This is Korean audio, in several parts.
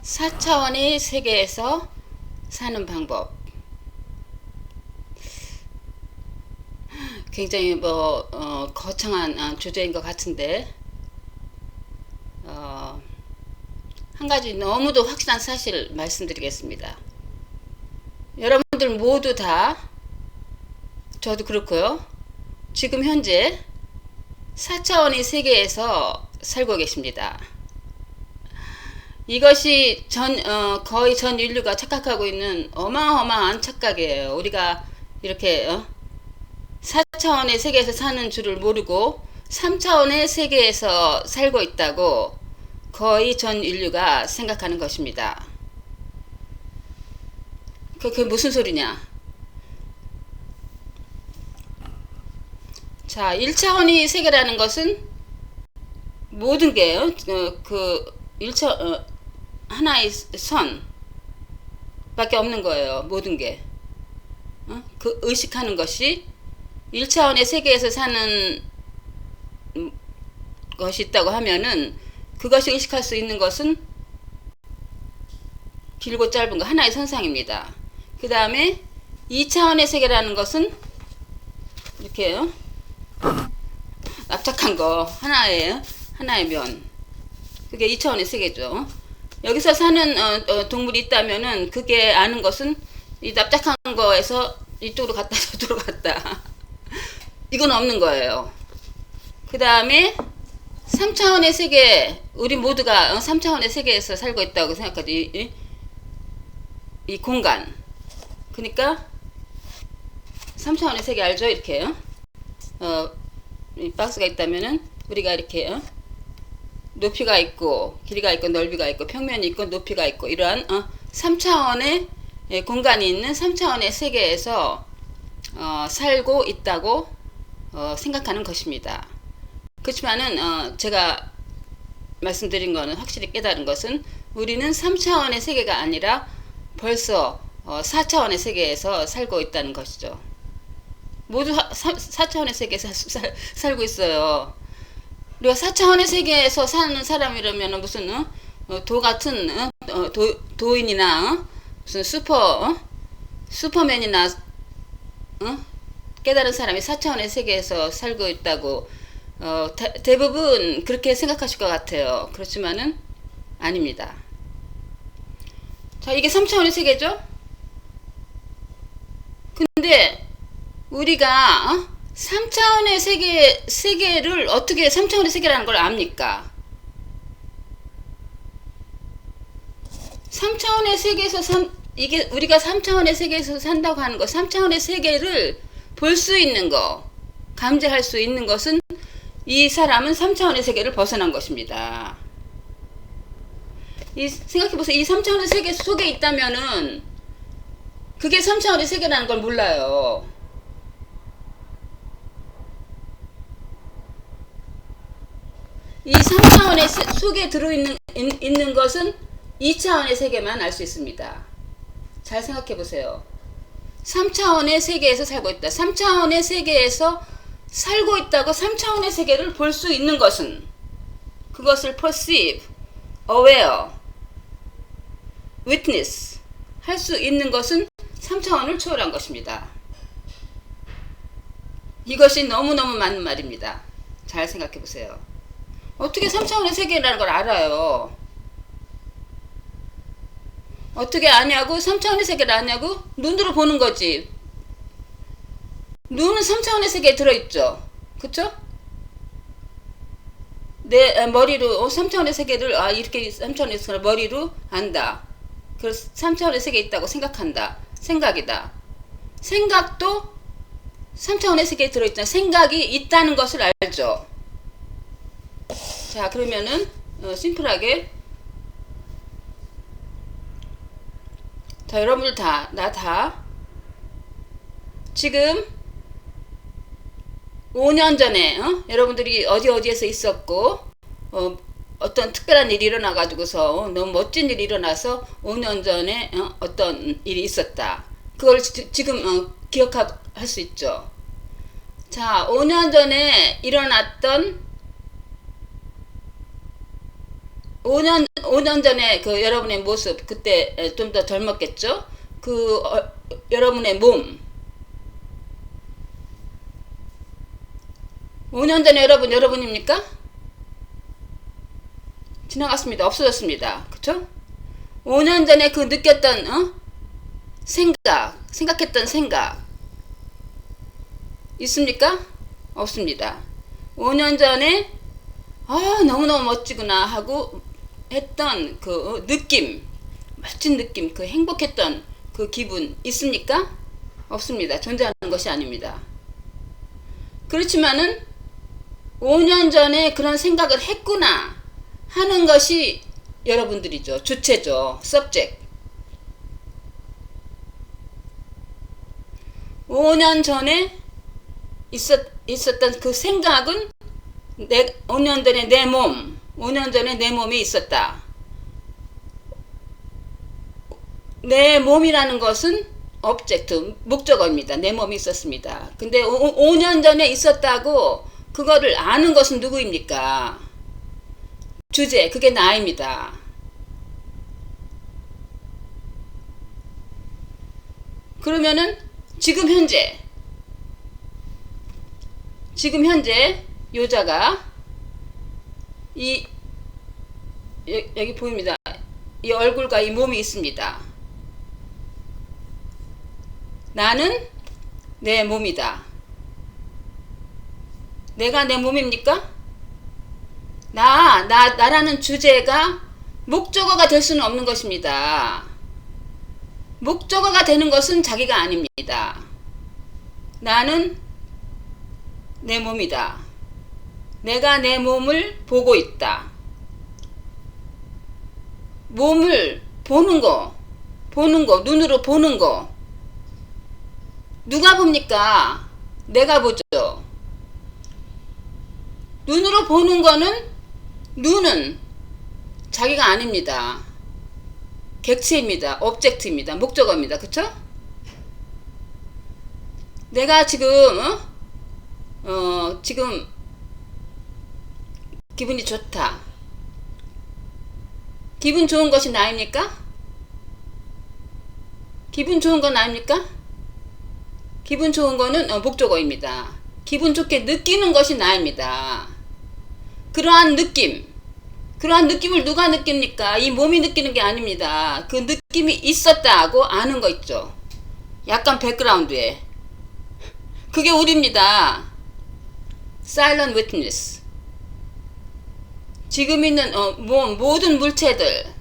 4차원의 세계에서 사는 방법. 굉장히 거창한 주제인 것 같은데, 한 가지 너무도 확실한 사실 말씀드리겠습니다. 여러분들 모두 다, 저도 그렇고요, 지금 현재 4차원의 세계에서 살고 계십니다. 이것이 거의 전 인류가 착각하고 있는 어마어마한 착각이에요. 우리가 이렇게 4차원의 세계에서 사는 줄을 모르고 3차원의 세계에서 살고 있다고 거의 전 인류가 생각하는 것입니다. 그게 무슨 소리냐? 자, 1차원의 세계라는 것은 모든 게요, 하나의 선 밖에 없는 거예요. 모든 게. 그 의식하는 것이 1차원의 세계에서 사는 것이 있다고 하면은, 그것이 의식할 수 있는 것은 길고 짧은 거 하나의 선상입니다. 그 다음에 2차원의 세계라는 것은 이렇게 납작한 거 하나의 면, 그게 2차원의 세계죠. 여기서 사는 동물이 있다면은 그게 아는 것은 이 납작한 거에서 이쪽으로 갔다 저쪽으로 갔다 이건 없는 거예요. 그 다음에 3차원의 세계, 우리 모두가 3차원의 세계에서 살고 있다고 생각하죠. 이 공간. 그러니까 3차원의 세계 알죠? 이렇게 이 박스가 있다면은 우리가 이렇게 높이가 있고 길이가 있고 넓이가 있고 평면이 있고 높이가 있고 이러한 3차원의 공간이 있는 3차원의 세계에서 살고 있다고 생각하는 것입니다. 그렇지만은 제가 말씀드린 거는, 확실히 깨달은 것은, 우리는 3차원의 세계가 아니라 벌써 4차원의 세계에서 살고 있다는 것이죠. 모두 4차원의 세계에서 살고 있어요. 우리가 4차원의 세계에서 사는 사람이라면 무슨 도 같은 도인이나 무슨 슈퍼맨이나 깨달은 사람이 4차원의 세계에서 살고 있다고 대부분 그렇게 생각하실 것 같아요. 그렇지만은 아닙니다. 자, 이게 3차원의 세계죠? 근데 우리가 3차원의 세계를 어떻게 3차원의 세계라는 걸 압니까? 3차원의 세계에서 이게 우리가 3차원의 세계에서 산다고 하는 거, 3차원의 세계를 볼 수 있는 거, 감지할 수 있는 것은 이 사람은 3차원의 세계를 벗어난 것입니다. 생각해보세요. 이 3차원의 세계 속에 있다면은 그게 3차원의 세계라는 걸 몰라요. 이 3차원의 속에 들어있는 것은 2차원의 세계만 알 수 있습니다. 잘 생각해보세요. 3차원의 세계에서 살고 있다. 3차원의 세계에서 살고 있다고 3차원의 세계를 볼 수 있는 것은, 그것을 perceive, aware, witness 할 수 있는 것은 3차원을 초월한 것입니다. 이것이 너무너무 맞는 말입니다. 잘 생각해보세요. 어떻게 3차원의 세계라는 걸 알아요? 어떻게 아냐고? 3차원의 세계를 아냐고? 눈으로 보는 거지. 눈은 3차원의 세계에 들어있죠. 그쵸? 내 머리로 3차원의 세계를 이렇게 3차원의 세계를 머리로 안다. 그래서 3차원의 세계에 있다고 생각한다. 생각이다. 생각도 3차원의 세계에 들어있잖아. 생각이 있다는 것을 알죠. 자, 그러면은 심플하게, 자, 여러분들 나 다 지금 5년 전에 여러분들이 어디에서 있었고 어떤 특별한 일이 일어나가지고서 너무 멋진 일이 일어나서 5년 전에 어떤 일이 있었다. 그걸 지금 기억할 수 있죠. 자, 5년 전에 일어났던 5년 전에 그 여러분의 모습, 그때 좀 더 젊었겠죠? 여러분의 몸. 5년 전에 여러분입니까? 지나갔습니다. 없어졌습니다. 그쵸? 5년 전에 그 느꼈던, 생각했던 생각. 있습니까? 없습니다. 5년 전에, 너무너무 멋지구나 하고 했던 그 느낌, 멋진 느낌, 그 행복했던 그 기분 있습니까? 없습니다. 존재하는 것이 아닙니다. 그렇지만은 5년 전에 그런 생각을 했구나 하는 것이 여러분들이죠. 주체죠. subject. 5년 전에 있었던 그 생각은 5년 전에 내 몸, 5년 전에 내 몸이 있었다. 내 몸이라는 것은 object, 목적어입니다. 내 몸이 있었습니다. 근데 5년 전에 있었다고 그거를 아는 것은 누구입니까? 주제, 그게 나입니다. 그러면은 지금 현재 요자가 여기 보입니다. 이 얼굴과 이 몸이 있습니다. 나는 내 몸이다. 내가 내 몸입니까? 나라는 주제가 목적어가 될 수는 없는 것입니다. 목적어가 되는 것은 자기가 아닙니다. 나는 내 몸이다. 내가 내 몸을 보고 있다. 몸을 보는 거, 눈으로 보는 거. 누가 봅니까? 내가 보죠. 눈으로 보는 거는 눈은 자기가 아닙니다. 객체입니다. 오브젝트입니다. 목적어입니다. 그쵸? 내가 지금 지금 기분이 좋다. 기분 좋은 것이 나입니까? 기분 좋은 건 나입니까? 기분 좋은 거는 목적어입니다. 기분 좋게 느끼는 것이 나입니다. 그러한 느낌을 누가 느낍니까? 이 몸이 느끼는 게 아닙니다. 그 느낌이 있었다고 아는 거 있죠. 약간 백그라운드에. 그게 우리입니다. Silent witness. 지금 있는 모든 물체들,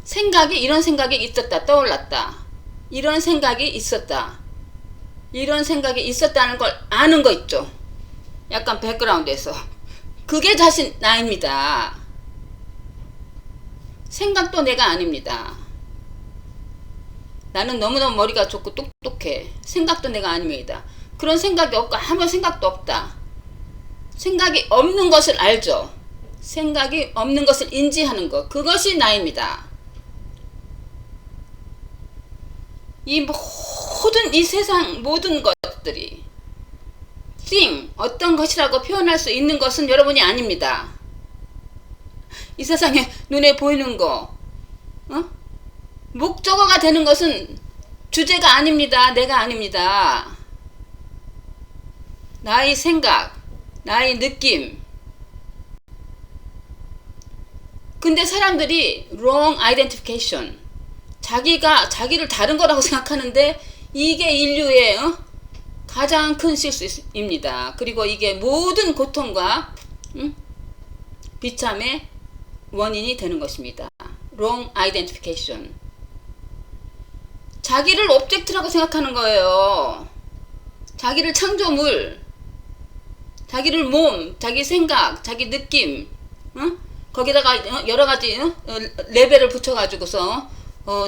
생각이 이런 생각이 있었다, 떠올랐다. 이런 생각이 있었다. 이런 생각이 있었다는 걸 아는 거 있죠. 약간 백그라운드에서. 그게 나입니다. 생각도 내가 아닙니다. 나는 너무너무 머리가 좋고 똑똑해. 생각도 내가 아닙니다. 그런 생각이 없고 아무 생각도 없다. 생각이 없는 것을 알죠. 생각이 없는 것을 인지하는 것. 그것이 나입니다. 이 세상 모든 것들이 thing, 어떤 것이라고 표현할 수 있는 것은 여러분이 아닙니다. 이 세상에 눈에 보이는 거, 목적어가 되는 것은 주제가 아닙니다. 내가 아닙니다. 나의 생각, 나의 느낌. 근데 사람들이 wrong identification, 자기를 다른 거라고 생각하는데 이게 인류의 가장 큰 실수입니다. 그리고 이게 모든 고통과 비참의 원인이 되는 것입니다. wrong identification. 자기를 오브젝트라고 생각하는 거예요. 자기를 창조물, 자기를 몸, 자기 생각, 자기 느낌, 거기다가 여러 가지 레벨을 붙여가지고서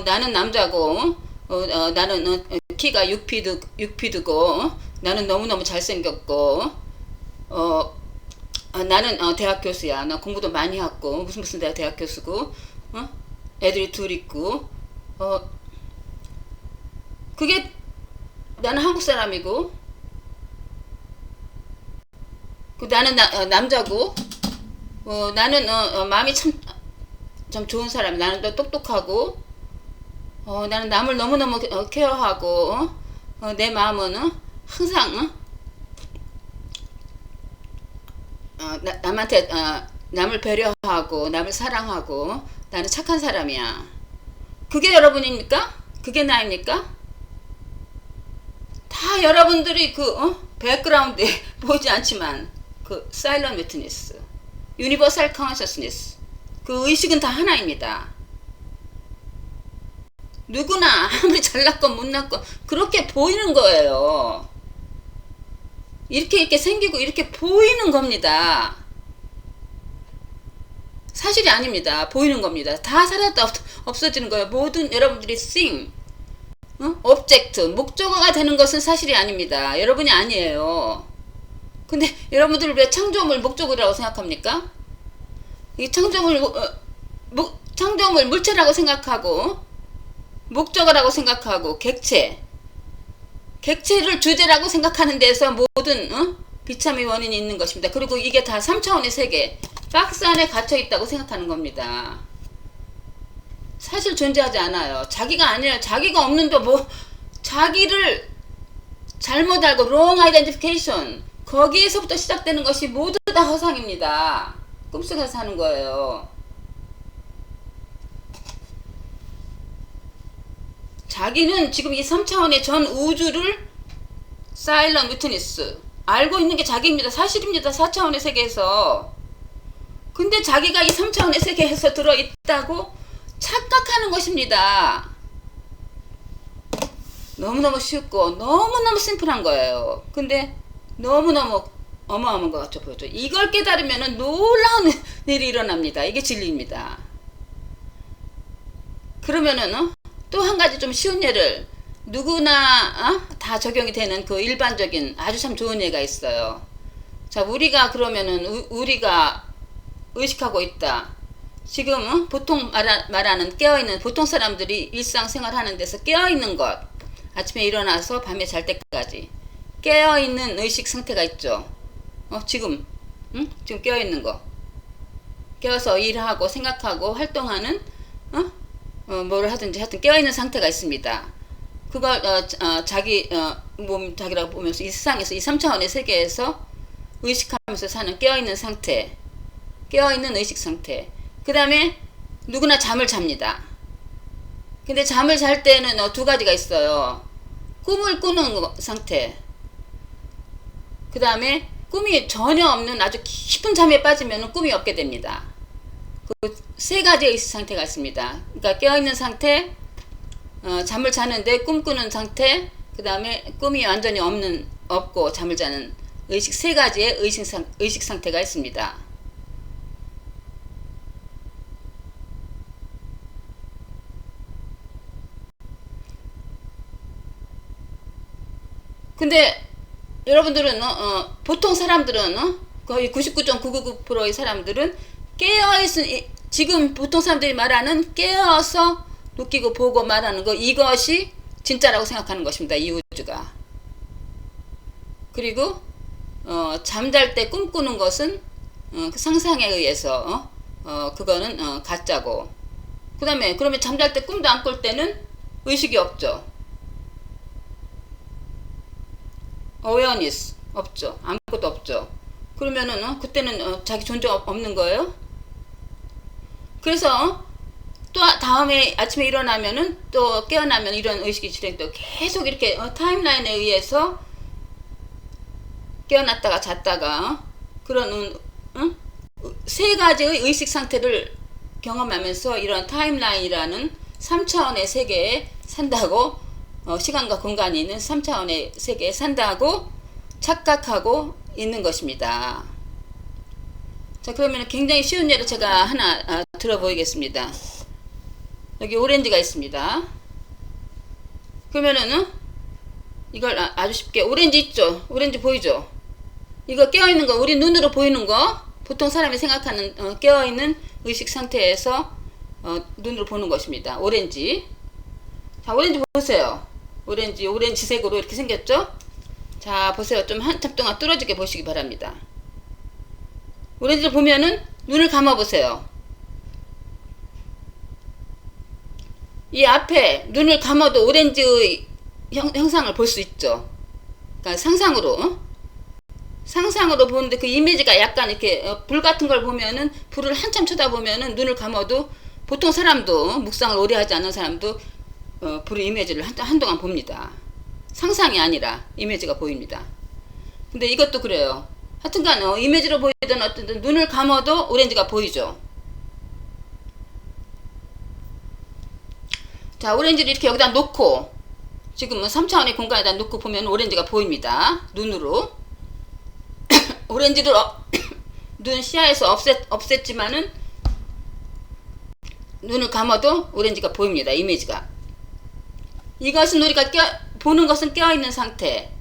나는 남자고, 나는 키가 6피드고, 나는 너무너무 잘생겼고, 나는 대학 교수야. 나 공부도 많이 했고, 무슨 대학 교수고, 애들이 둘 있고, 그게 나는 한국 사람이고, 그 나는 남자고, 나는 마음이 참 좋은 사람. 나는 또 똑똑하고, 나는 남을 너무너무 케어하고, 내 마음은 항상 남한테 남을 배려하고 남을 사랑하고 나는 착한 사람이야. 그게 여러분입니까? 그게 나입니까? 다 여러분들이 백그라운드에 보이지 않지만 그 사일런트 위트니스, 유니버설 컨셔스니스, 그 의식은 다 하나입니다. 누구나 아무리 잘났건 못났건 그렇게 보이는 거예요. 이렇게 생기고 이렇게 보이는 겁니다. 사실이 아닙니다. 보이는 겁니다. 다 사라졌다 없어지는 거예요. 모든 여러분들이 thing, object, 목적어가 되는 것은 사실이 아닙니다. 여러분이 아니에요. 근데 여러분들 왜 창조물 목적어라고 생각합니까? 이 창조물 물체라고 생각하고 목적어라고 생각하고 객체를 주제라고 생각하는 데서 모든 비참의 원인이 있는 것입니다. 그리고 이게 다 3차원의 세계, 박스 안에 갇혀 있다고 생각하는 겁니다. 사실 존재하지 않아요. 자기가 아니라 자기가 없는데 자기를 잘못 알고 wrong identification, 거기에서부터 시작되는 것이 모두 다 허상입니다. 꿈속에서 사는 거예요. 자기는 지금 이 3차원의 전 우주를 사일런트 위트니스 알고 있는 게 자기입니다. 사실입니다. 4차원의 세계에서. 근데 자기가 이 3차원의 세계에서 들어있다고 착각하는 것입니다. 너무너무 쉽고 너무너무 심플한 거예요. 근데 너무너무 어마어마한 것 같죠. 보여줘. 이걸 깨달으면 놀라운 일이 일어납니다. 이게 진리입니다. 그러면은 또 한 가지 좀 쉬운 예를, 누구나 다 적용이 되는 그 일반적인 아주 참 좋은 예가 있어요. 자, 우리가 그러면은 우리가 의식하고 있다. 지금 보통 말하는 깨어있는 보통 사람들이 일상생활 하는 데서 깨어있는 것, 아침에 일어나서 밤에 잘 때까지 깨어있는 의식 상태가 있죠. 지금 지금 깨어있는 거, 깨어서 일하고 생각하고 활동하는 뭘 하든지 하여튼 깨어있는 상태가 있습니다. 그걸 자기 자기라고 보면서 이 세상에서 이 3차원의 세계에서 의식하면서 사는 깨어있는 상태, 깨어있는 의식 상태. 그 다음에 누구나 잠을 잡니다. 근데 잠을 잘 때는 두 가지가 있어요. 꿈을 꾸는 상태, 그 다음에 꿈이 전혀 없는 아주 깊은 잠에 빠지면 꿈이 없게 됩니다. 그 세 가지의 의식 상태가 있습니다. 그러니까 깨어있는 상태, 잠을 자는데 꿈꾸는 상태, 그 다음에 꿈이 완전히 없고 잠을 자는 의식, 세 가지의 의식 상태가 있습니다. 근데 여러분들은 보통 사람들은 거의 99.999%의 사람들은 깨어있은, 지금 보통 사람들이 말하는 깨어서 느끼고 보고 말하는 거, 이것이 진짜라고 생각하는 것입니다. 이 우주가. 그리고 잠잘 때 꿈꾸는 것은 그 상상에 의해서 그거는 가짜고, 그 다음에 그러면 잠잘 때 꿈도 안 꿀 때는 의식이 없죠. awareness 없죠. 아무것도 없죠. 그러면은 그때는 자기 존재 없는 거예요. 그래서 또 다음에 아침에 일어나면은 또 깨어나면 이런 의식이 진행도 계속 이렇게 타임라인에 의해서 깨어났다가 잤다가 그런 세 가지의 의식 상태를 경험하면서 이런 타임라인이라는 3차원의 세계에 산다고, 시간과 공간이 있는 3차원의 세계에 산다고 착각하고 있는 것입니다. 자, 그러면 굉장히 쉬운 예를 제가 하나 들어보이겠습니다. 여기 오렌지가 있습니다. 그러면은 이걸 아주 쉽게, 오렌지 있죠? 오렌지 보이죠? 이거 깨어있는 거, 우리 눈으로 보이는 거, 보통 사람이 생각하는 깨어있는 의식 상태에서 눈으로 보는 것입니다. 오렌지. 자, 오렌지 보세요. 오렌지색으로 이렇게 생겼죠? 자, 보세요. 좀 한참 동안 뚫어지게 보시기 바랍니다. 오렌지를 보면은 눈을 감아보세요. 이 앞에 눈을 감아도 오렌지의 형상을 볼 수 있죠. 그러니까 상상으로 보는데 그 이미지가 약간 이렇게 불 같은 걸 보면은 불을 한참 쳐다보면은 눈을 감아도 보통 사람도 묵상을 오래 하지 않은 사람도 불의 이미지를 한동안 봅니다. 상상이 아니라 이미지가 보입니다. 근데 이것도 그래요. 하여튼간 이미지로 보이든 어쨌든 눈을 감아도 오렌지가 보이죠. 자, 오렌지를 이렇게 여기다 놓고 지금은 3차원의 공간에다 놓고 보면 오렌지가 보입니다. 눈으로. 오렌지를 눈 시야에서 없앴지만은 눈을 감아도 오렌지가 보입니다. 이미지가. 이것은 우리가 보는 것은 깨어있는 상태.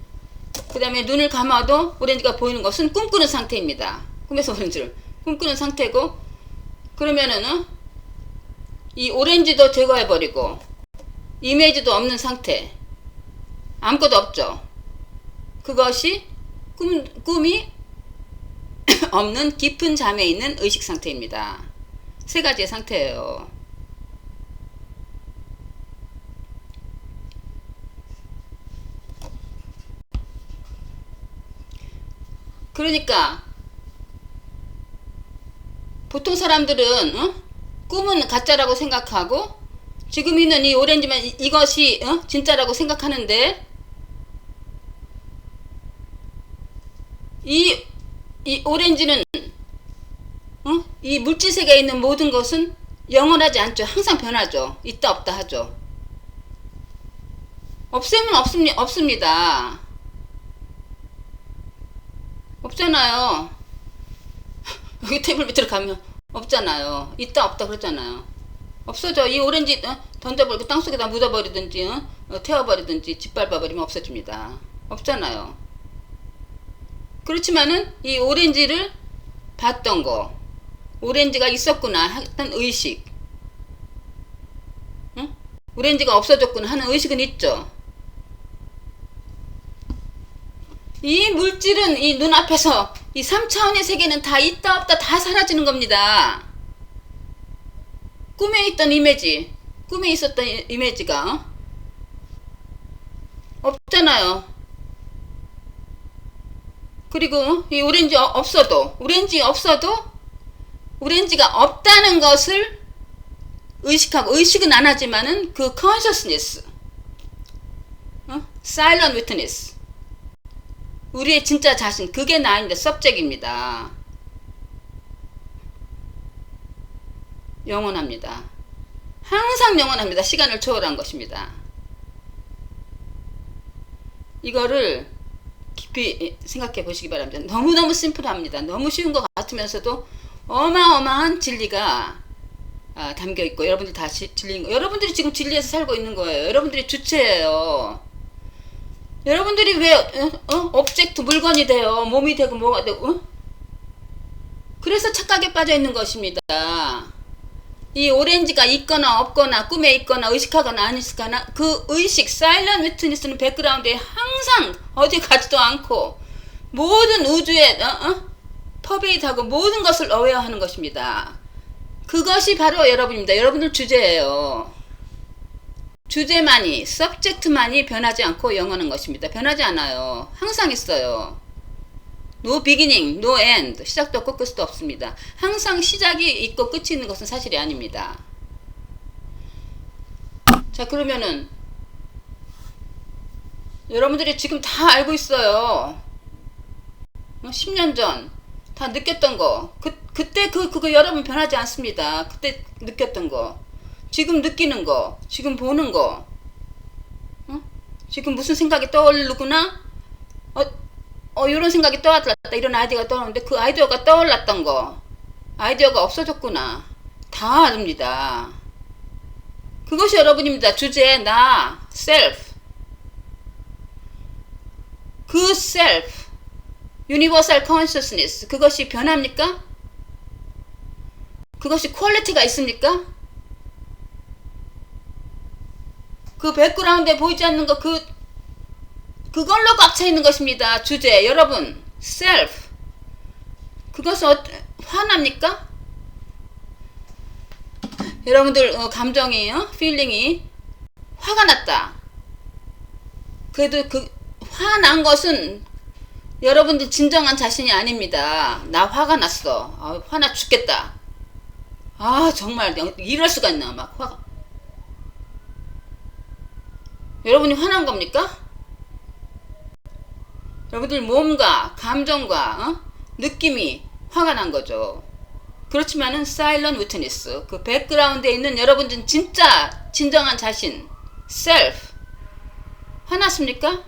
그 다음에 눈을 감아도 오렌지가 보이는 것은 꿈꾸는 상태입니다. 꿈에서 오렌지를 꿈꾸는 상태고, 그러면은 이 오렌지도 제거해버리고 이미지도 없는 상태, 아무것도 없죠. 그것이 꿈이 없는 깊은 잠에 있는 의식 상태입니다. 세 가지의 상태예요. 그러니까 보통 사람들은 꿈은 가짜라고 생각하고 지금 있는 이 오렌지만 이것이 진짜라고 생각하는데, 이 오렌지는 이 물질 세계에 있는 모든 것은 영원하지 않죠. 항상 변하죠. 있다 없다 하죠. 없애면 없습니다. 없잖아요. 여기 테이블 밑으로 가면 없잖아요. 있다 없다 그랬잖아요. 없어져. 이 오렌지 던져버리고 땅속에다 묻어버리든지 태워버리든지 짓밟아버리면 없어집니다. 없잖아요. 그렇지만은 이 오렌지를 봤던 거, 오렌지가 있었구나 했던 의식, 오렌지가 없어졌구나 하는 의식은 있죠. 이 물질은 이 눈앞에서 이 3차원의 세계는 다 있다 없다 다 사라지는 겁니다. 꿈에 있던 이미지, 꿈에 있었던 이미지가 없잖아요. 그리고 이 오렌지가 없어도 오렌지가 없다는 것을 의식하고, 의식은 안 하지만은 그 consciousness, silent witness, 우리의 진짜 자신, 그게 나인데 subject입니다. 영원합니다. 항상 영원합니다. 시간을 초월한 것입니다. 이거를 깊이 생각해 보시기 바랍니다. 너무너무 심플합니다. 너무 쉬운 것 같으면서도 어마어마한 진리가 담겨 있고, 여러분들이 다 진리인 거, 여러분들이 지금 진리에서 살고 있는 거예요. 여러분들이 주체예요. 여러분들이 왜 오브젝트 물건이 돼요? 몸이 되고 뭐가 되고? 그래서 착각에 빠져 있는 것입니다. 이 오렌지가 있거나 없거나 꿈에 있거나 의식하거나 안 의식하거나 그 의식, 사일런트 위트니스는 백그라운드에 항상 어디 가지도 않고 모든 우주에 퍼베이드하고 모든 것을 어웨어하는 것입니다. 그것이 바로 여러분입니다. 여러분들 주제예요. 주제만이, 서브젝트만이 변하지 않고 영원한 것입니다. 변하지 않아요. 항상 있어요. No beginning, no end. 시작도 없고 끝도 없습니다. 항상 시작이 있고 끝이 있는 것은 사실이 아닙니다. 자, 그러면은 여러분들이 지금 다 알고 있어요. 10년 전 다 느꼈던 거. 그때 그거 여러분 변하지 않습니다. 그때 느꼈던 거. 지금 느끼는 거. 지금 보는 거. 지금 무슨 생각이 떠오르구나? 이런 생각이 떠올랐다. 이런 아이디어가 떠오르는데 그 아이디어가 떠올랐던 거. 아이디어가 없어졌구나. 다 아릅니다. 그것이 여러분입니다. 주제, 나, self. 그 self. universal consciousness. 그것이 변합니까? 그것이 퀄리티가 있습니까? 그 백그라운드에 보이지 않는 거, 그걸로 꽉 차 있는 것입니다. 주제, 여러분, self. 그것은 화납니까? 여러분들 감정이 필링이 화가 났다. 그래도 그 화난 것은 여러분들 진정한 자신이 아닙니다. 나 화가 났어. 화나 죽겠다. 정말 이럴 수가 있나 막 화가. 여러분이 화난 겁니까? 여러분들 몸과 감정과 느낌이 화가 난 거죠. 그렇지만은 silent witness, 그 백그라운드에 있는 여러분들 진짜 진정한 자신, self, 화났습니까?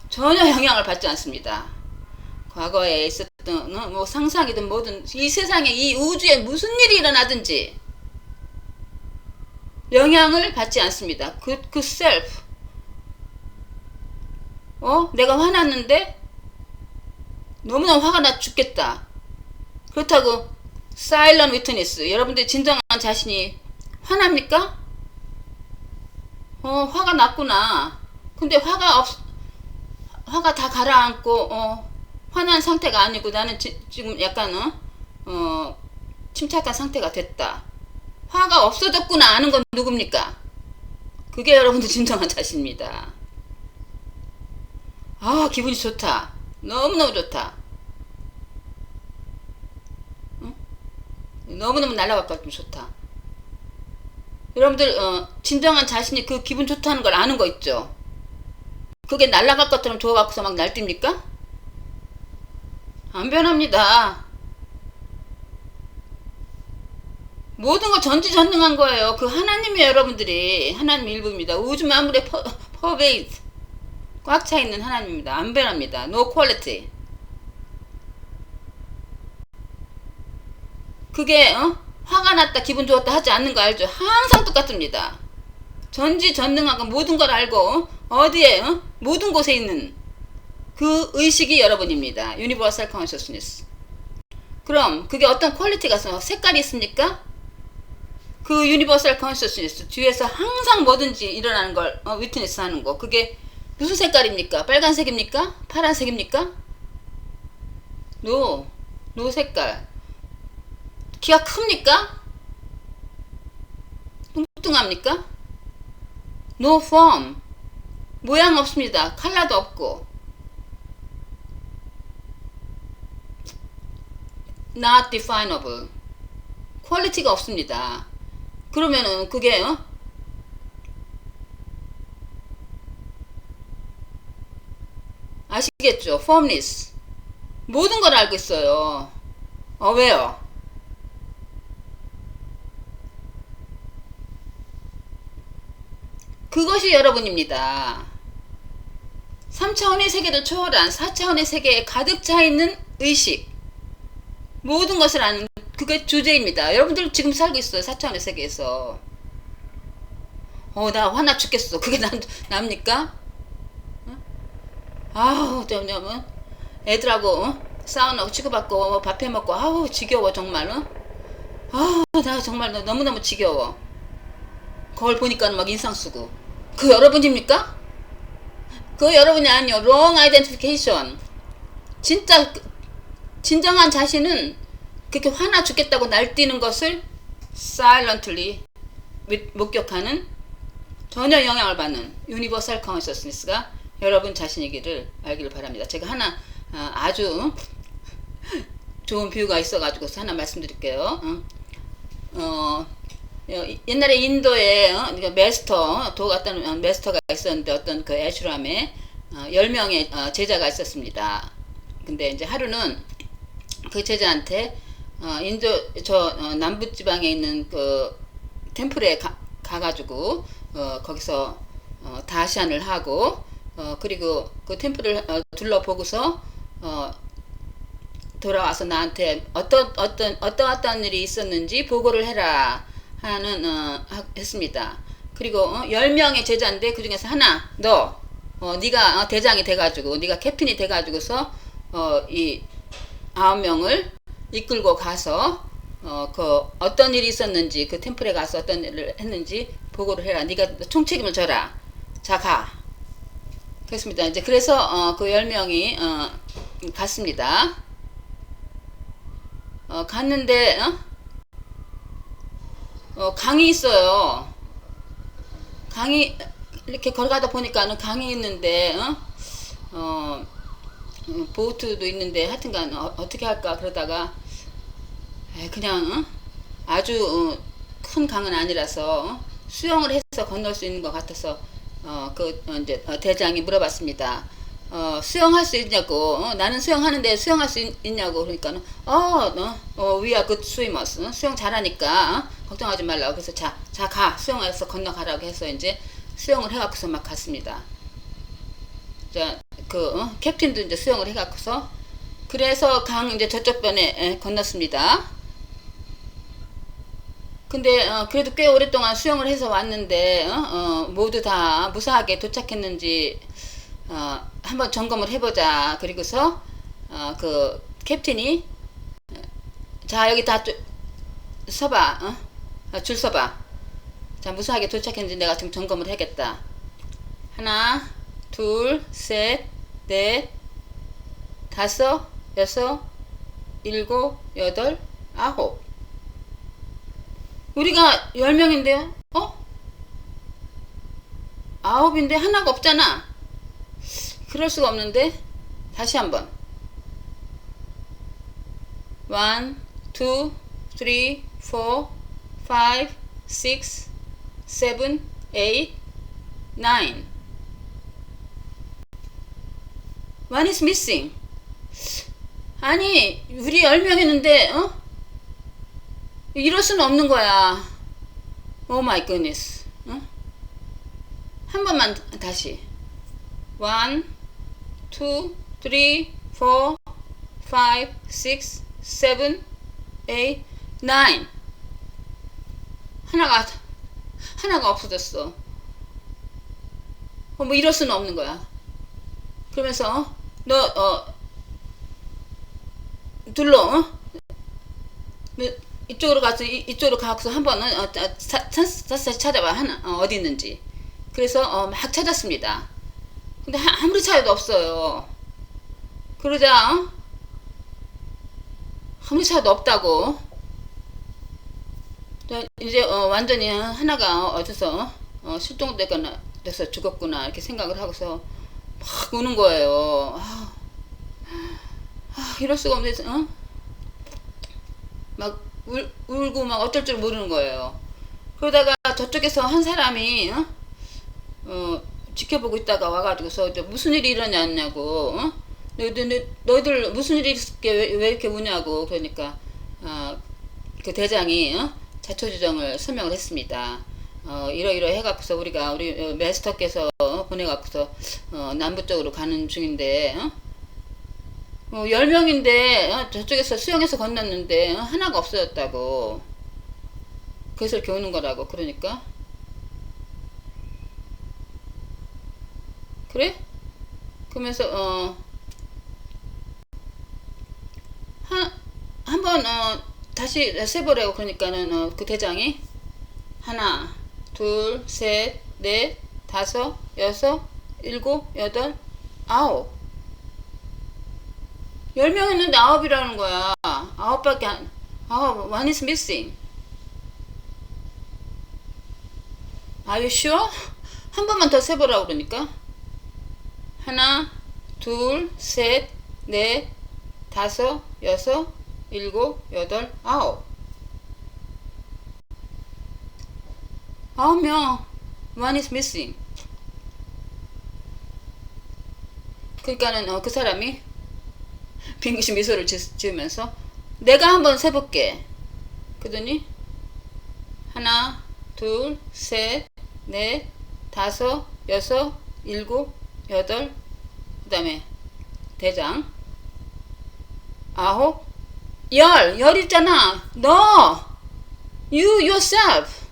전혀 영향을 받지 않습니다. 과거에 있었던 뭐 상상이든 뭐든 이 세상에 이 우주에 무슨 일이 일어나든지 영향을 받지 않습니다. 그 self. 내가 화났는데 너무나 화가 나 죽겠다. 그렇다고 silent witness, 여러분들 진정한 자신이 화납니까? 화가 났구나. 근데 화가 다 가라앉고 화난 상태가 아니고 나는 지금 약간 침착한 상태가 됐다. 화가 없어졌구나 아는 건 누굽니까? 그게 여러분들 진정한 자신입니다. 기분이 좋다. 너무너무 좋다. 너무너무 날아갈 것 같으면 좋다. 여러분들 진정한 자신이 그 기분 좋다는 걸 아는 거 있죠? 그게 날아갈 것처럼 좋아갖고서 막 날뜁니까? 안 변합니다. 모든 거 전지전능한 거예요. 그 하나님이 여러분들이 하나님 일부입니다. 우주 만물에 퍼베이드 꽉 차 있는 하나님입니다. 안 변합니다. No quality. 그게 화가 났다 기분 좋았다 하지 않는 거 알죠? 항상 똑같습니다. 전지전능하고 모든 걸 알고 어디에 모든 곳에 있는 그 의식이 여러분입니다. Universal Consciousness. 그럼 그게 어떤 퀄리티가 있어? 색깔이 있습니까? 그 Universal Consciousness 뒤에서 항상 뭐든지 일어나는 걸 위트니스 하는 거, 그게 무슨 색깔입니까? 빨간색입니까? 파란색입니까? 노 색깔. 키가 큽니까? 뚱뚱합니까? No form. 모양 없습니다. 컬러도 없고. Not definable. 퀄리티가 없습니다. 그러면은 그게 아시겠죠? formless. 모든 걸 알고 있어요. aware. 그것이 여러분입니다. 3차원의 세계를 초월한 4차원의 세계에 가득 차 있는 의식. 모든 것을 아는 그게 주제입니다. 여러분들 지금 살고 있어요. 4차원의 세계에서. 나 화나 죽겠어. 그게 납니까? 점점은 애들하고 싸우고 치고받고 밥 해먹고 지겨워 정말. 나 정말 너무너무 지겨워. 거울 보니까는 막 인상 쓰고. 그 여러분입니까? 그 여러분이 아니요. wrong identification. 진짜 진정한 자신은 그렇게 화나 죽겠다고 날뛰는 것을 silently 목격하는, 전혀 영향을 받는 Universal Consciousness가 여러분 자신이기를 알기를 바랍니다. 제가 하나 아주 좋은 비유가 있어가지고 하나 말씀드릴게요. 옛날에 인도에 도 같다는 메스터가 있었는데 어떤 그 애슈람에 10명의 제자가 있었습니다. 근데 이제 하루는 그 제자한테 인도 남부지방에 있는 그 템플에 가가지고 거기서 다시안을 하고 그리고 그 템플을 둘러보고서 돌아와서 나한테 어떤 일이 있었는지 보고를 해라 하는 했습니다. 그리고 10명의 제자인데 그 중에서 하나 네가 대장이 돼가지고 네가 캡틴이 돼가지고서 이 9명을 이끌고 가서 그 어떤 일이 있었는지 그 템플에 가서 어떤 일을 했는지 보고를 해라. 네가 총책임을 져라. 자 가. 그렇습니다. 이제 그래서 그 10명이 갔습니다. 갔는데 강이 있어요. 강이 이렇게 걸어가다 보니까는 강이 있는데 보트도 있는데 하여튼간 어떻게 할까 그러다가 그냥 아주 큰 강은 아니라서 수영을 해서 건널 수 있는 것 같아서 이제 대장이 물어봤습니다. 수영할 수 있냐고. 나는 수영하는데 수영할 수 있냐고. 그러니까는 we are good swimmers. 수영 잘하니까 걱정하지 말라고. 그래서 자 가. 수영해서 건너가라고 해서 이제 수영을 해갖고서 막 갔습니다. 자, 캡틴도 이제 수영을 해갖고서 그래서 강 이제 저쪽 변에 건넜습니다. 근데 그래도 꽤 오랫동안 수영을 해서 왔는데 모두 다 무사하게 도착했는지 한번 점검을 해보자. 그리고서 그 캡틴이 자 여기 다 서봐. 줄 서봐. 자 무사하게 도착했는지 내가 지금 점검을 해야겠다. 하나 둘 셋 넷 다섯 여섯 일곱 여덟 아홉. 우리가 10명인데요? 9인데 하나가 없잖아. 그럴 수가 없는데. 다시 한번. 1, 2, 3, 4, 5, 6, 7, 8, 9. One is missing. 아니, 우리 10명이는데, 이럴 수는 없는 거야. 오 마이 굿니스. 한 번만 다시. 1, 2, 3, 4, 5, 6, 7, 8, 9. 하나가 없어졌어. 뭐 이럴 수는 없는 거야. 그러면서 너 둘러 이쪽으로 가서 이쪽으로 가서 한번은 찾아봐. 하나 어디 있는지. 그래서 막 찾았습니다. 근데 아무리 찾아도 없어요. 그러자 아무리 찾아도 없다고. 이제 완전히 하나가 어디서 실종돼서 죽었구나 이렇게 생각을 하고서 막 우는 거예요. 이럴 수가 없는데 막 울고 막 어쩔 줄 모르는 거예요. 그러다가 저쪽에서 한 사람이 지켜보고 있다가 와가지고서 무슨 일이 일어났냐고. 너희들 무슨 일이 있을게 왜 이렇게 우냐고. 그러니까 그 대장이 자초지종을 설명을 했습니다. 이러 해갖고서 우리 마스터께서 보내갖고서 남부 쪽으로 가는 중인데 10명인데 저쪽에서 수영해서 건넜는데 하나가 없어졌다고. 그래서 이렇게 오는 거라고. 그러니까 그래? 그러면서 한번 다시 세보라고. 그러니까는 그 대장이 하나 둘 셋 넷 다섯 여섯 일곱 여덟 아홉. 10명 있는데 9이라는 거야. 9밖에 one is missing. Are you sure? 한 번만 더 세보라고 그러니까. 하나, 둘, 셋, 넷, 다섯, 여섯, 일곱, 여덟, 아홉. 9명. One is missing. 그러니까는 그 사람이 빙긋이 미소를 지으면서 내가 한번 세볼게. 그러더니 하나, 둘, 셋, 넷, 다섯, 여섯, 일곱, 여덟, 그 다음에 대장 아홉, 열 있잖아. 너 you yourself.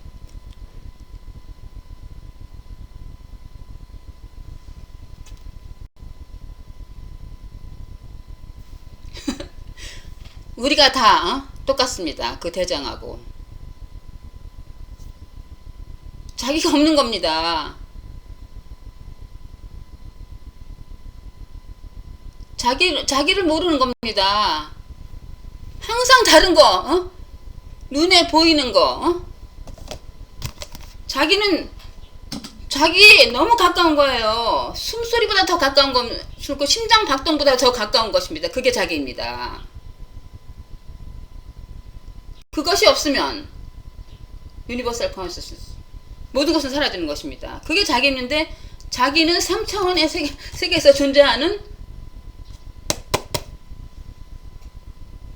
우리가 다 똑같습니다. 그 대장하고. 자기가 없는 겁니다. 자기를 모르는 겁니다. 항상 다른 거, 눈에 보이는 거, 자기는 자기 너무 가까운 거예요. 숨소리보다 더 가까운 거, 그리고 심장 박동보다 더 가까운 것입니다. 그게 자기입니다. 그것이 없으면 유니버설 컨셔스너스, 모든 것은 사라지는 것입니다. 그게 자기인데 자기는 3차원의 세계에서 존재하는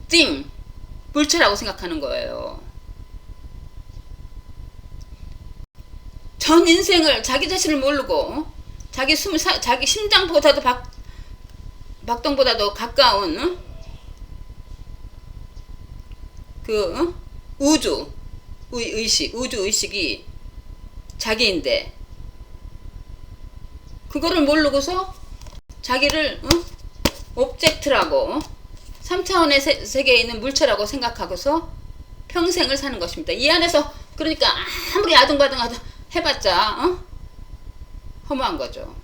thing, 물체라고 생각하는 거예요. 전 인생을 자기 자신을 모르고 자기 심장보다도 박동보다도 가까운 우주 의식이 자기인데 그거를 모르고서 자기를 옵젝트라고 3차원의 세계에 있는 물체라고 생각하고서 평생을 사는 것입니다. 이 안에서 그러니까 아무리 아등바등 해봤자 허무한 거죠.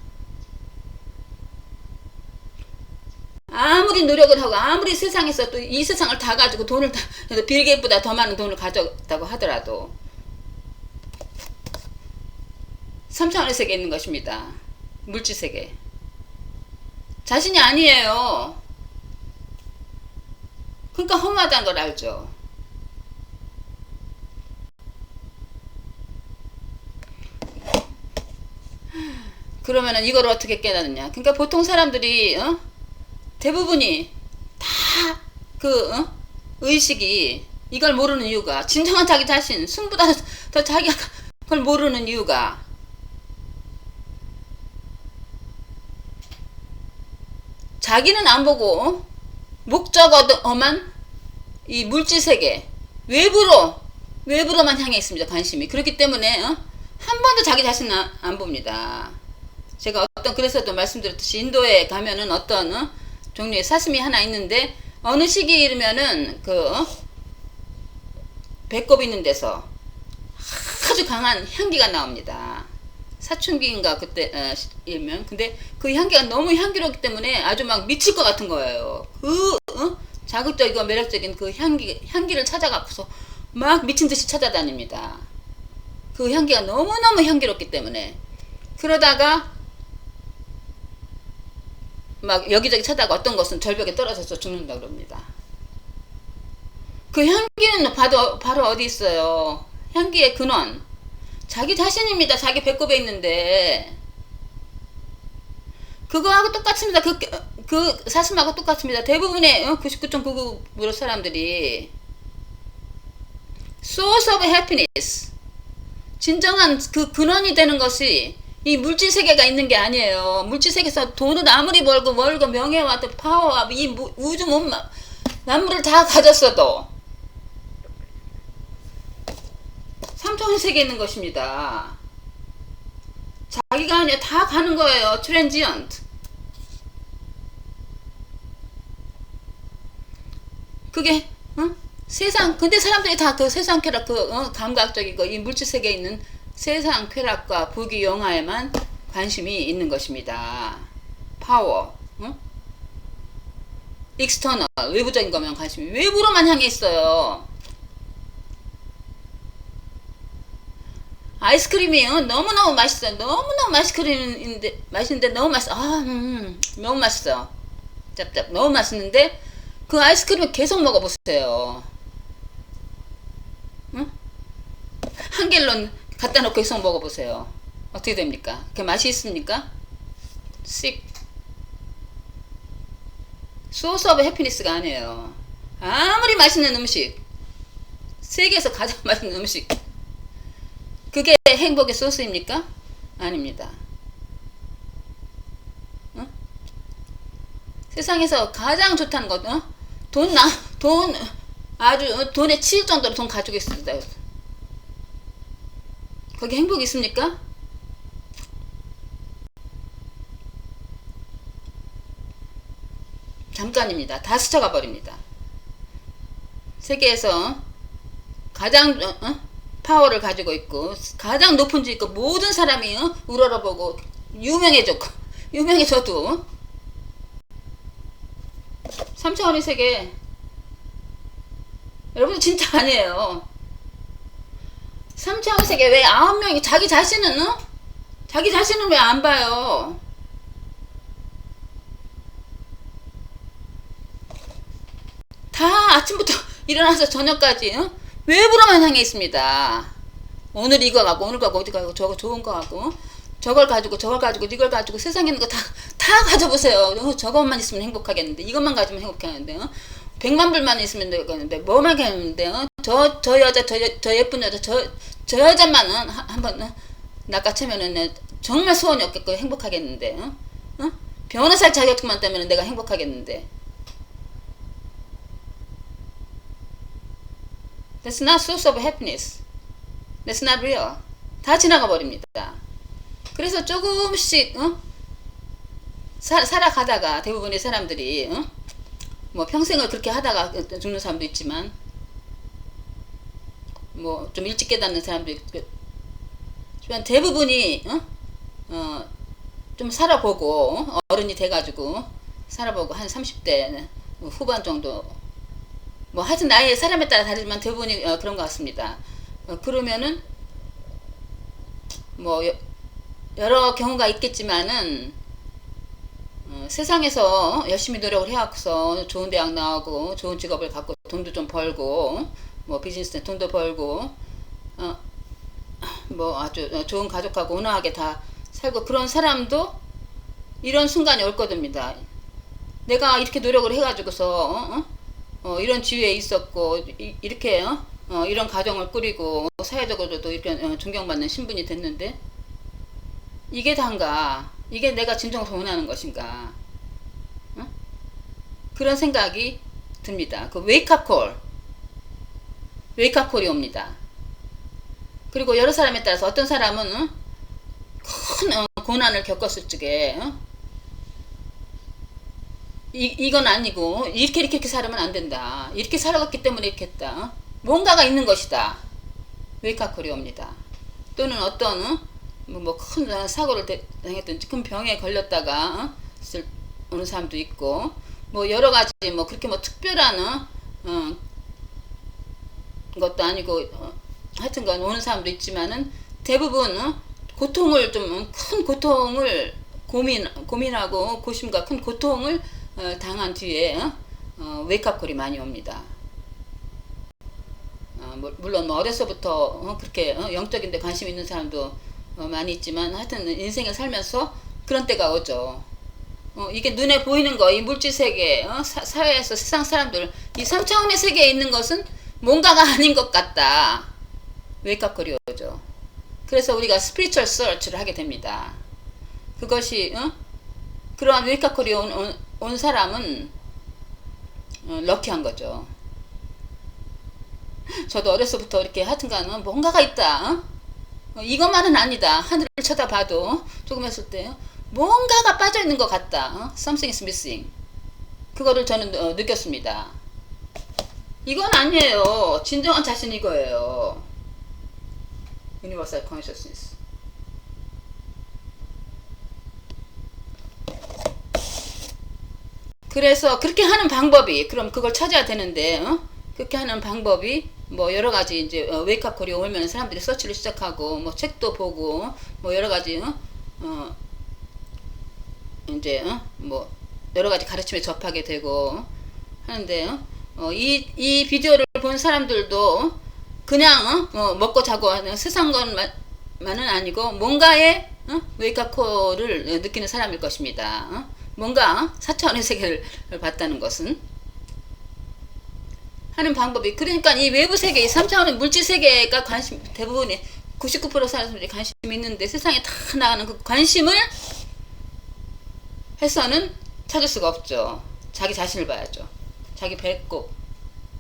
아무리 노력을 하고 아무리 세상에서 또 이 세상을 다 가지고 돈을 다 빌 게이츠보다 더 많은 돈을 가졌다고 하더라도 3차원의 세계에 있는 것입니다. 물질 세계. 자신이 아니에요. 그러니까 허무하다는 걸 알죠. 그러면은 이걸 어떻게 깨닫느냐. 그러니까 보통 사람들이 대부분이 다 의식이 이걸 모르는 이유가, 진정한 자기 자신, 숨보다 더 자기가 그걸 모르는 이유가 자기는 안 보고 목적어만 이 물질세계 외부로만 향해 있습니다. 관심이. 그렇기 때문에 한 번도 자기 자신은 안 봅니다. 제가 그래서도 말씀드렸듯이 인도에 가면은 어떤 종류의 사슴이 하나 있는데 어느 시기이면은 배꼽 있는 데서 아주 강한 향기가 나옵니다. 사춘기인가 그때 일면 근데 그 향기가 너무 향기롭기 때문에 아주 막 미칠 것 같은 거예요. 자극적이고 매력적인 그 향기를 찾아가서 막 미친 듯이 찾아다닙니다. 그 향기가 너무너무 향기롭기 때문에. 그러다가 막 여기저기 찾아가 어떤 것은 절벽에 떨어져서 죽는다 그럽니다. 그 향기는 바로 어디 있어요? 향기의 근원 자기 자신입니다. 자기 배꼽에 있는데 그거하고 똑같습니다. 그 사슴하고 똑같습니다. 대부분의 99.99% 사람들이 source of happiness, 진정한 그 근원이 되는 것이 이 물질 세계가 있는 게 아니에요. 물질 세계에서 돈을 아무리 벌고 명예와 또 파워와 이 우주 만물을 다 가졌어도 3차원 세계에 있는 것입니다. 자기가 아니라 다 가는 거예요. 트랜지언트. 그게 세상, 근데 사람들이 다 그 세상 쾌락, 감각적이고 이 물질 세계에 있는 세상 쾌락과 부귀 영화에만 관심이 있는 것입니다. 파워, 익스터널, 외부적인 거면 관심이 외부로만 향해 있어요. 아이스크림이 너무너무 맛있어요. 너무너무 맛있는데 너무 맛있어. 너무 맛있어. 짭짭 너무 맛있는데 그 아이스크림을 계속 먹어보세요. 한 갤런 갖다 놓고 계속 먹어보세요. 어떻게 됩니까? 그 맛이 있습니까? 씹. 소스 오브 해피니스가 아니에요. 아무리 맛있는 음식, 세계에서 가장 맛있는 음식, 그게 행복의 소스입니까? 아닙니다. 세상에서 가장 좋다는 것, 아주 돈에 치일 정도로 돈 가지고 있습니다. 거기 행복이 있습니까? 잠깐입니다. 다 스쳐가 버립니다. 세계에서 가장 파워를 가지고 있고 가장 높은 지 있고 모든 사람이 우러러보고 유명해져도 3차원의 세계 여러분 진짜 아니에요. 3차원 세계 왜 9명이 자기 자신은 자기 자신은 왜 안 봐요? 다 아침부터 일어나서 저녁까지 외부로만 향해 있습니다. 오늘 이거 가고 오늘 가고 어디 가고 저거 좋은 거 가고 저걸 가지고 저걸 가지고 이걸 가지고 세상에 있는 거 다 가져보세요. 저것만 있으면 행복하겠는데 이것만 가지면 행복하겠는데 100만 불만 있으면 되겠는데 뭐만 하겠는데 저 여자 저 예쁜 여자 저 여자만은 한번 낚아채면은 정말 소원이 없겠고 행복하겠는데 변호사 자격증만 따면 내가 행복하겠는데 That's not source of happiness. That's not real. 다 지나가 버립니다. 그래서 조금씩 살아가다가 대부분의 사람들이 뭐 평생을 그렇게 하다가 죽는 사람도 있지만 뭐 좀 일찍 깨닫는 사람도 있지만 대부분이 좀 살아보고 어른이 돼가지고 살아보고 한 30대 후반 정도 뭐 하여튼 나이 사람에 따라 다르지만 대부분이 그런 것 같습니다. 그러면은 뭐 여러 경우가 있겠지만은 세상에서 열심히 노력을 해갖고서 좋은 대학 나오고 좋은 직업을 갖고 돈도 좀 벌고 뭐 비즈니스에 돈도 벌고 뭐 아주 좋은 가족하고 온화하게 다 살고 그런 사람도 이런 순간이 올 겁니다. 내가 이렇게 노력을 해가지고서 이런 지위에 있었고 이렇게 이런 가정을 꾸리고 사회적으로도 이렇게 존경받는 신분이 됐는데 이게 단가? 이게 내가 진정으로 원하는 것인가? 그런 생각이 듭니다. 그 웨이크업 콜이 옵니다. 그리고 여러 사람에 따라서 어떤 사람은 큰 고난을 겪었을 적에 이건 아니고 이렇게 살면 안 된다. 이렇게 살아갔기 때문에 이렇게 했다. 뭔가가 있는 것이다. 웨이크업 콜이 옵니다. 또는 어떤 뭐 큰 사고를 당했든지 큰 병에 걸렸다가 오는 사람도 있고 뭐 여러 가지 뭐 그렇게 뭐 특별한 것도 아니고 하여튼간 오는 사람도 있지만은 대부분 고통을 좀 큰 고통을 고민하고 고심과 큰 고통을 당한 뒤에 웨이크업 콜이 많이 옵니다. 물론 뭐 어려서부터 그렇게 영적인 데 관심 있는 사람도 많이 있지만 하여튼 인생을 살면서 그런 때가 오죠. 이게 눈에 보이는 거, 이 물질 세계, 사회에서 세상 사람들, 이 3차원의 세계에 있는 것은 뭔가가 아닌 것 같다. 웨이크업 콜이 오죠. 그래서 우리가 스피리추얼 서치를 하게 됩니다. 그것이 그러한 웨이크업 콜이 온 사람은 럭키한 거죠. 저도 어려서부터 이렇게 하여튼간 뭔가가 있다. 이것만은 아니다. 하늘을 쳐다봐도 조금 했을 때 뭔가가 빠져있는 것 같다. Something is missing. 그거를 저는 느꼈습니다. 이건 아니에요. 진정한 자신 이거예요. Universal Consciousness. 그래서 그렇게 하는 방법이 그럼 그걸 찾아야 되는데 그렇게 하는 방법이 뭐 여러 가지 이제 웨이크업 콜이 오면 사람들이 서치를 시작하고 뭐 책도 보고 뭐 여러 가지 이제 뭐 여러 가지 가르침에 접하게 되고 하는데 이 비디오를 본 사람들도 그냥 먹고 자고 하는 세상 것만은 아니고 뭔가의 웨이크업 콜을 느끼는 사람일 것입니다. 뭔가 4차원의 세계를 봤다는 것은 하는 방법이 그러니까 이 외부 세계, 이 3차원의 물질 세계가 관심 대부분이 99% 사람들이 관심이 있는데 세상에 다 나가는 그 관심을 해서는 찾을 수가 없죠. 자기 자신을 봐야죠. 자기 배꼽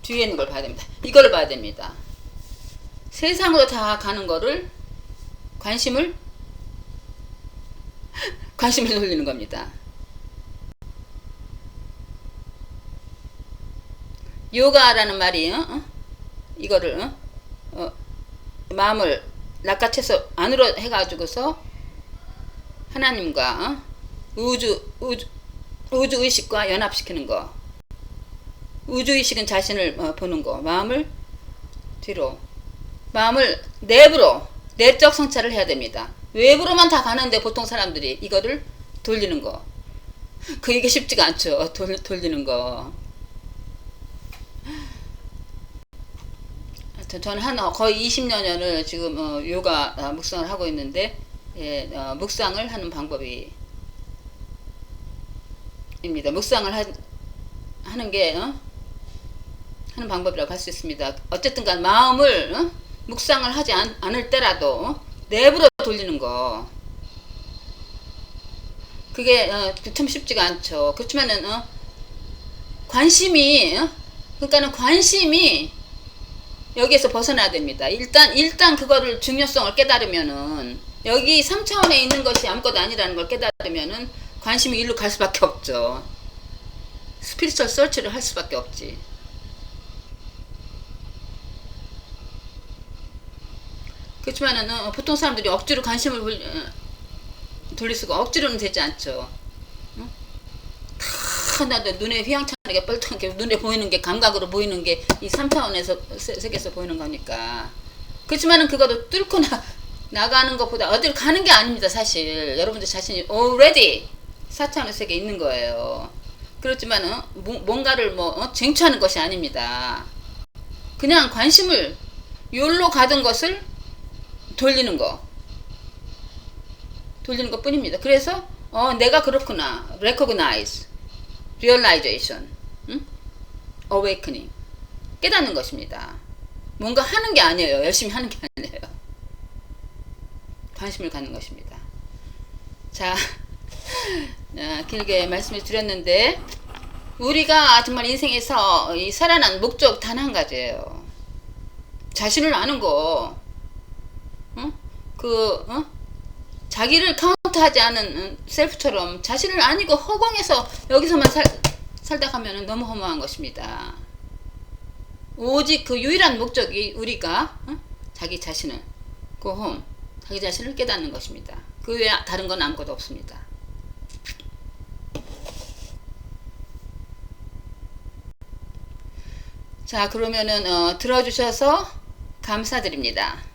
뒤에 있는 걸 봐야 됩니다. 이거를 봐야 됩니다. 세상으로 다 가는 거를 관심을 돌리는 겁니다. 요가라는 말이 이거를 마음을 낚아채서 안으로 해가지고서 하나님과 우주 의식과 연합시키는 거. 우주의식은 자신을 보는 거. 마음을 뒤로. 마음을 내부로. 내적 성찰을 해야 됩니다. 외부로만 다 가는데 보통 사람들이 이거를 돌리는 거. 이게 쉽지가 않죠. 돌리는 거. 저는 거의 20년을 지금 요가 묵상을 하고 있는데, 예, 묵상을 하는 방법이 입니다. 묵상을 하는 게 하는 방법이라고 할 수 있습니다. 어쨌든 간 마음을 묵상을 하지 않을 때라도 내부로 돌리는 거. 그게 참 쉽지가 않죠. 그렇지만은 관심이 그러니까는 관심이 여기에서 벗어나야 됩니다. 일단 그거를 중요성을 깨달으면은 여기 3차원에 있는 것이 아무것도 아니라는 걸 깨달으면은 관심이 일로 갈 수밖에 없죠. 스피리추얼 서치를 할 수밖에 없지. 그렇지만은 보통 사람들이 억지로 관심을 돌릴 수가 억지로는 되지 않죠. 다 나도 눈에 휘황찬하게 뻘떡하게 눈에 보이는 게 감각으로 보이는 게 이 3차원에서 세계에서 보이는 거니까. 그렇지만은 그거를 뚫고 나가는 것보다 어디로 가는 게 아닙니다. 사실 여러분들 자신이 already 4차원의 세계에 있는 거예요. 그렇지만은 뭔가를 쟁취하는 것이 아닙니다. 그냥 관심을 요로 가던 것을 돌리는 것 뿐입니다. 그래서 내가 그렇구나. recognize, realization, awakening, 깨닫는 것입니다. 뭔가 하는 게 아니에요. 열심히 하는 게 아니에요. 관심을 갖는 것입니다. 자, 길게 말씀을 드렸는데 우리가 정말 인생에서 살아난 목적 단 한 가지예요. 자신을 아는 거. 자기를 카운트하지 않은 셀프처럼 자신을 아니고 허공에서 여기서만 살다 가면 너무 허무한 것입니다. 오직 그 유일한 목적이 우리가 자기 자신을 go home, 자기 자신을 깨닫는 것입니다. 그 외에 다른 건 아무것도 없습니다. 자, 그러면은 들어주셔서 감사드립니다.